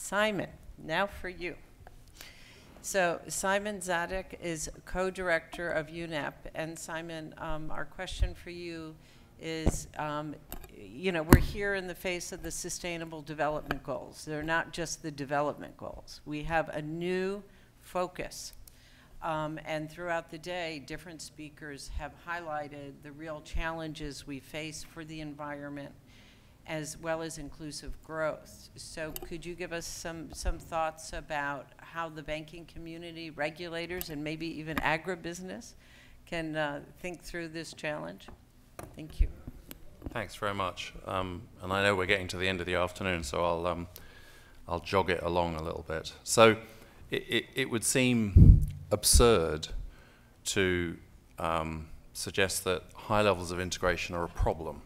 Simon, now for you. So Simon Zadek is co-director of UNEP, and Simon, our question for you is, we're here in the face of the Sustainable Development Goals. They're not just the development goals. We have a new focus. And throughout the day, different speakers have highlighted the real challenges we face for the environment, as well as inclusive growth. So could you give us some thoughts about how the banking community, regulators, and maybe even agribusiness can think through this challenge? Thank you. Thanks very much. And I know we're getting to the end of the afternoon, so I'll jog it along a little bit. So it would seem absurd to suggest that high levels of integration are a problem.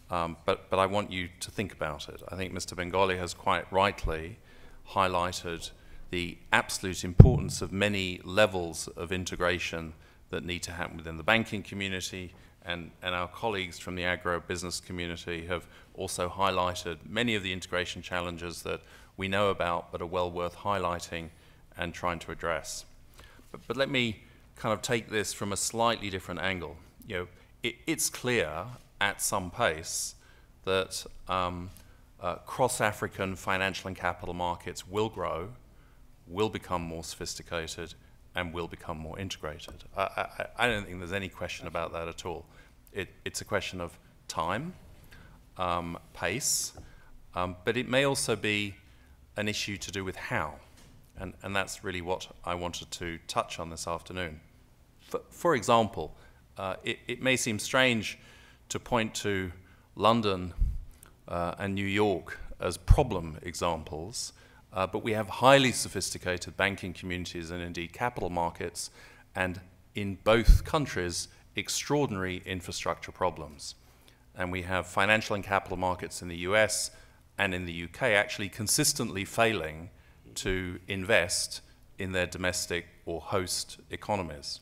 But I want you to think about it. I think Mr. Bengali has quite rightly highlighted the absolute importance of many levels of integration that need to happen within the banking community, and our colleagues from the agro-business community have also highlighted many of the integration challenges that we know about but are well worth highlighting and trying to address. But let me kind of take this from a slightly different angle. It's clear at some pace that cross-African financial and capital markets will grow, will become more sophisticated, and will become more integrated. I don't think there's any question about that at all. It's a question of time, pace, but it may also be an issue to do with how, and that's really what I wanted to touch on this afternoon. For example, it may seem strange to point to London and New York as problem examples, but we have highly sophisticated banking communities and indeed capital markets, and in both countries, extraordinary infrastructure problems. And we have financial and capital markets in the US and in the UK actually consistently failing to invest in their domestic or host economies.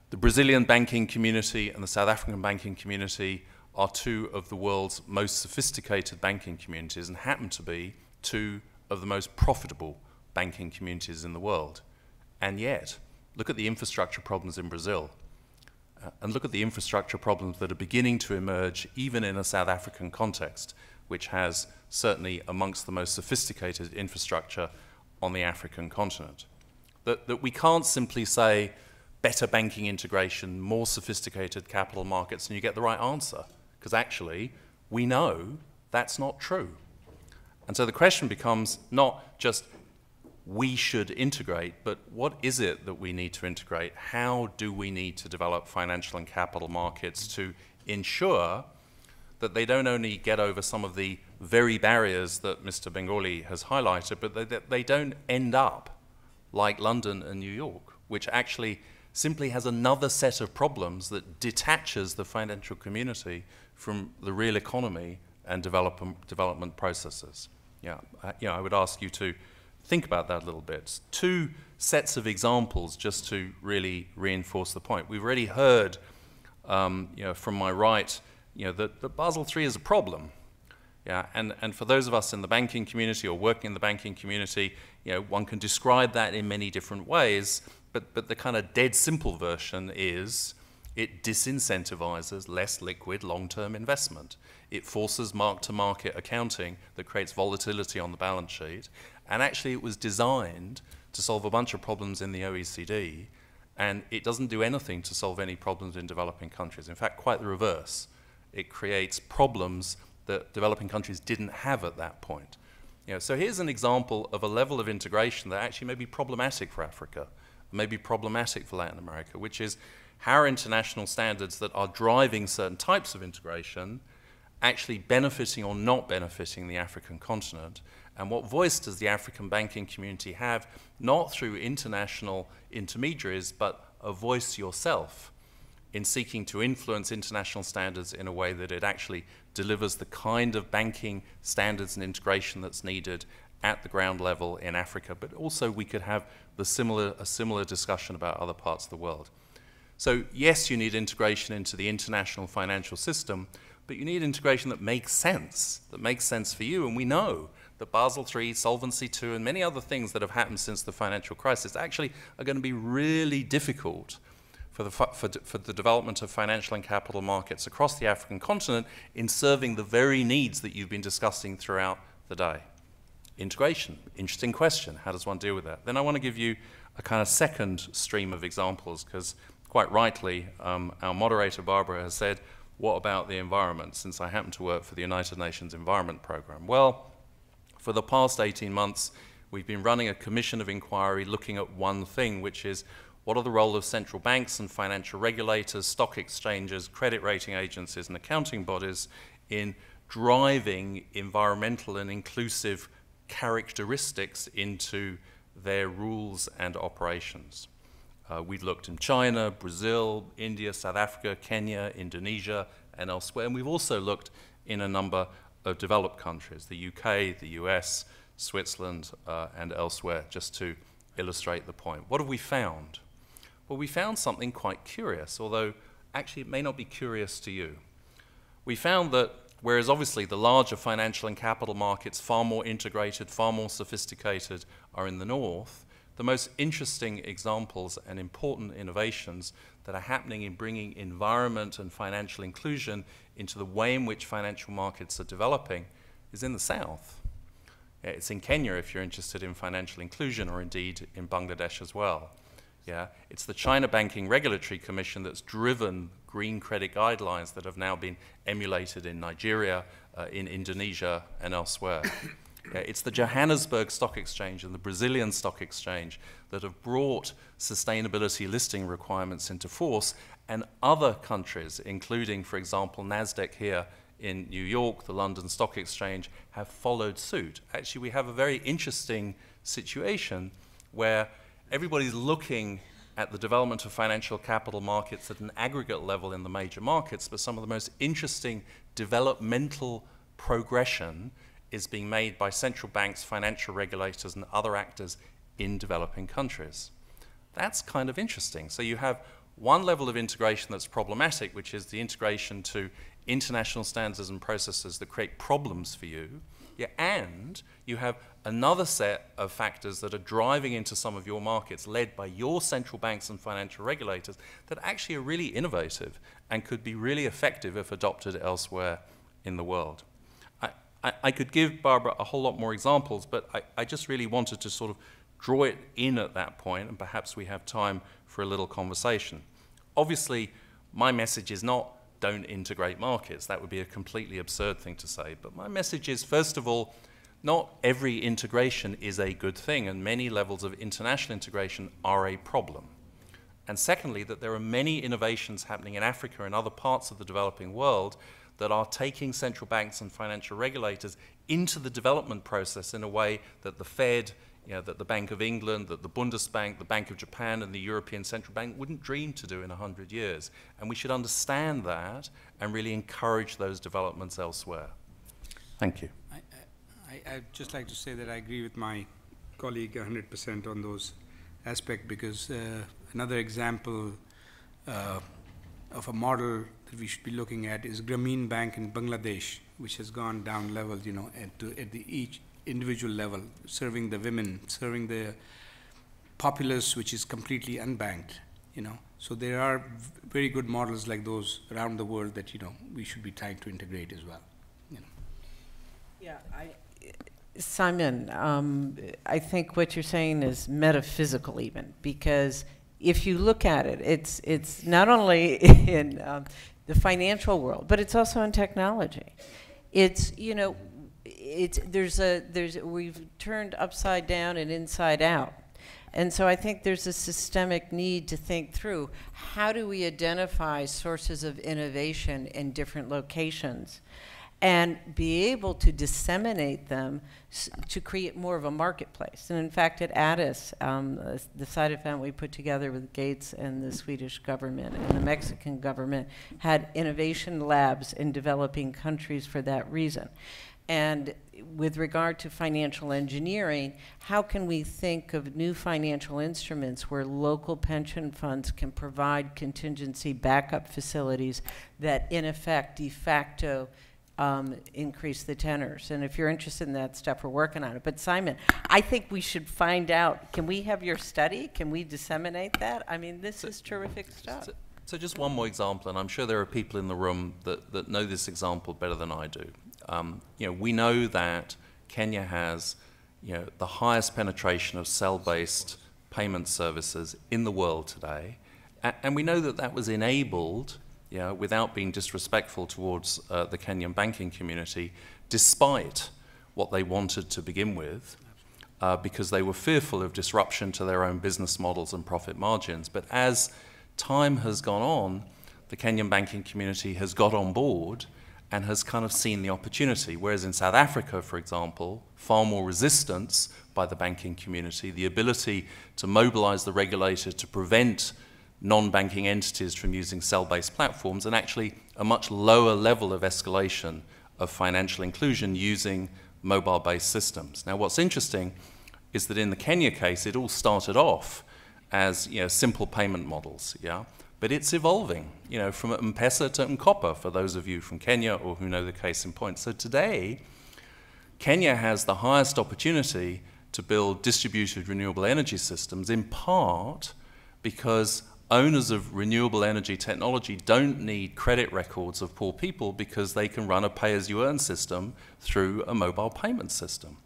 The Brazilian banking community and the South African banking community are two of the world's most sophisticated banking communities and happen to be two of the most profitable banking communities in the world. And yet, look at the infrastructure problems in Brazil, and look at the infrastructure problems that are beginning to emerge even in a South African context, which has certainly amongst the most sophisticated infrastructure on the African continent. That we can't simply say better banking integration, more sophisticated capital markets, and you get the right answer, because actually we know that's not true. And so the question becomes not just we should integrate, but what is it that we need to integrate? How do we need to develop financial and capital markets to ensure that they don't only get over some of the very barriers that Mr. Bengali has highlighted, but that they don't end up like London and New York, which actually simply has another set of problems that detaches the financial community from the real economy and development processes. I would ask you to think about that a little bit. Two sets of examples just to really reinforce the point. We've already heard, from my right, that Basel III is a problem. And for those of us in the banking community or working in the banking community, one can describe that in many different ways, but the kind of dead simple version is it disincentivizes less liquid long-term investment. It forces mark-to-market accounting that creates volatility on the balance sheet. And actually it was designed to solve a bunch of problems in the OECD, and it doesn't do anything to solve any problems in developing countries. In fact, quite the reverse. It creates problems that developing countries didn't have at that point. So here's an example of a level of integration that actually may be problematic for Africa, may be problematic for Latin America, which is how are international standards that are driving certain types of integration actually benefiting or not benefiting the African continent, and what voice does the African banking community have, not through international intermediaries, but a voice yourself in seeking to influence international standards in a way that it actually delivers the kind of banking standards and integration that's needed at the ground level in Africa, but also we could have a similar discussion about other parts of the world. So yes, you need integration into the international financial system, but you need integration that makes sense for you, and we know that Basel III, Solvency II, and many other things that have happened since the financial crisis actually are going to be really difficult for the development of financial and capital markets across the African continent in serving the very needs that you've been discussing throughout the day. Integration, interesting question. How does one deal with that? Then I want to give you a kind of second stream of examples, because quite rightly, our moderator, Barbara, has said, what about the environment, since I happen to work for the United Nations Environment Programme? Well, for the past 18 months, we've been running a commission of inquiry looking at one thing, which is what are the role of central banks and financial regulators, stock exchanges, credit rating agencies, and accounting bodies in driving environmental and inclusive characteristics into their rules and operations. We've looked in China, Brazil, India, South Africa, Kenya, Indonesia, and elsewhere. And we've also looked in a number of developed countries, the UK, the US, Switzerland, and elsewhere, just to illustrate the point. What have we found? Well, we found something quite curious, although actually it may not be curious to you. We found that whereas obviously the larger financial and capital markets, far more integrated, far more sophisticated, are in the north, the most interesting examples and important innovations that are happening in bringing environment and financial inclusion into the way in which financial markets are developing is in the south. It's in Kenya if you're interested in financial inclusion, or indeed in Bangladesh as well. Yeah, it's the China Banking Regulatory Commission that's driven green credit guidelines that have now been emulated in Nigeria, in Indonesia, and elsewhere. Yeah, it's the Johannesburg Stock Exchange and the Brazilian Stock Exchange that have brought sustainability listing requirements into force, and other countries, including, for example, NASDAQ here in New York, the London Stock Exchange, have followed suit. Actually, we have a very interesting situation where everybody's looking at the development of financial capital markets at an aggregate level in the major markets, but some of the most interesting developmental progression is being made by central banks, financial regulators, and other actors in developing countries. That's kind of interesting. So you have one level of integration that's problematic, which is the integration to international standards and processes that create problems for you. Yeah, and you have another set of factors that are driving into some of your markets, led by your central banks and financial regulators, that actually are really innovative and could be really effective if adopted elsewhere in the world. I could give Barbara a whole lot more examples, but I just really wanted to sort of draw it in at that point, and perhaps we have time for a little conversation. Obviously, my message is not don't integrate markets. That would be a completely absurd thing to say. But my message is, first of all, not every integration is a good thing, and many levels of international integration are a problem. And secondly, that there are many innovations happening in Africa and other parts of the developing world that are taking central banks and financial regulators into the development process in a way that the Fed, that the Bank of England, that the Bundesbank, the Bank of Japan, and the European Central Bank wouldn't dream to do in 100 years. And we should understand that and really encourage those developments elsewhere. Thank you. I'd just like to say that I agree with my colleague 100% on those aspects, because another example of a model that we should be looking at is Grameen Bank in Bangladesh, which has gone down levels, at each individual level, serving the women, serving the populace, which is completely unbanked, So there are very good models like those around the world that, we should be trying to integrate as well, Yeah, Simon, I think what you're saying is metaphysical even, because if you look at it, it's not only in the financial world, but it's also in technology. It's, we've turned upside down and inside out. And so I think there's a systemic need to think through, how do we identify sources of innovation in different locations and be able to disseminate them to create more of a marketplace. And in fact, at Addis, the side event we put together with Gates and the Swedish government and the Mexican government had innovation labs in developing countries for that reason. And with regard to financial engineering, how can we think of new financial instruments where local pension funds can provide contingency backup facilities that in effect, de facto, increase the tenors. And if you're interested in that stuff, we're working on it. But Simon, I think we should find out, can we have your study? Can we disseminate that? I mean, this is terrific stuff. So just one more example, and I'm sure there are people in the room that know this example better than I do. We know that Kenya has the highest penetration of cell-based payment services in the world today, and we know that that was enabled, without being disrespectful towards the Kenyan banking community, despite what they wanted to begin with, because they were fearful of disruption to their own business models and profit margins. But as time has gone on, the Kenyan banking community has got on board and has kind of seen the opportunity. Whereas in South Africa, for example, far more resistance by the banking community, the ability to mobilize the regulator to prevent non-banking entities from using cell-based platforms, and actually a much lower level of escalation of financial inclusion using mobile-based systems. Now, what's interesting is that in the Kenya case, it all started off as simple payment models, but it's evolving, from M-Pesa to M-Kopa, for those of you from Kenya or who know the case in point. So today, Kenya has the highest opportunity to build distributed renewable energy systems, in part because owners of renewable energy technology don't need credit records of poor people, because they can run a pay-as-you-earn system through a mobile payment system.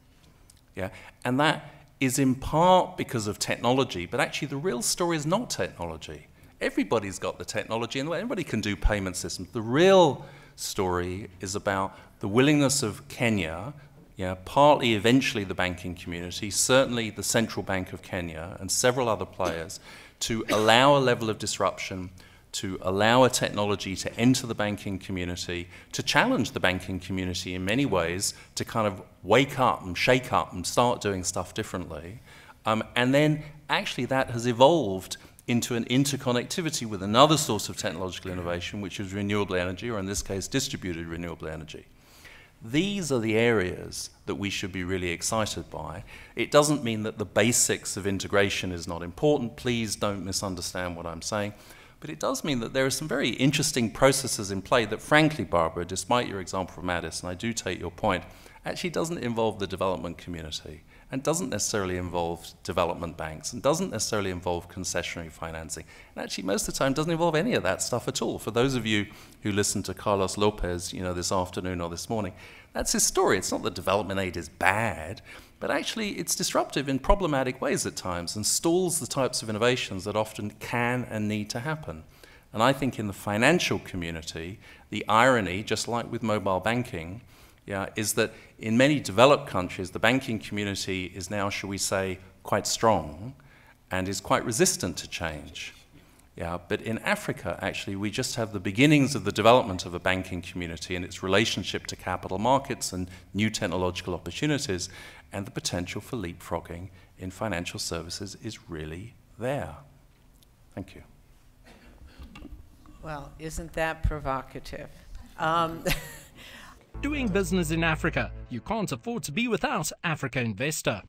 And that is in part because of technology, but actually the real story is not technology. Everybody's got the technology, and everybody can do payment systems. The real story is about the willingness of Kenya, partly eventually the banking community, certainly the Central Bank of Kenya and several other players, to allow a level of disruption, to allow a technology to enter the banking community, to challenge the banking community in many ways, to kind of wake up and shake up and start doing stuff differently. And then actually that has evolved into an interconnectivity with another source of technological innovation, which is renewable energy, or in this case, distributed renewable energy. These are the areas that we should be really excited by. It doesn't mean that the basics of integration is not important. Please don't misunderstand what I'm saying. But it does mean that there are some very interesting processes in play that, frankly, Barbara, despite your example from Addis, and I do take your point, actually doesn't involve the development community, and doesn't necessarily involve development banks, and doesn't necessarily involve concessionary financing. And actually, most of the time, doesn't involve any of that stuff at all. For those of you who listened to Carlos Lopez, this afternoon or this morning, that's his story. It's not that development aid is bad, but actually it's disruptive in problematic ways at times and stalls the types of innovations that often can and need to happen. And I think in the financial community, the irony, just like with mobile banking, is that in many developed countries, the banking community is now, shall we say, quite strong and is quite resistant to change. But in Africa, actually, we just have the beginnings of the development of a banking community and its relationship to capital markets and new technological opportunities, and the potential for leapfrogging in financial services is really there. Thank you. Well, isn't that provocative? Doing business in Africa. You can't afford to be without Africa Investor.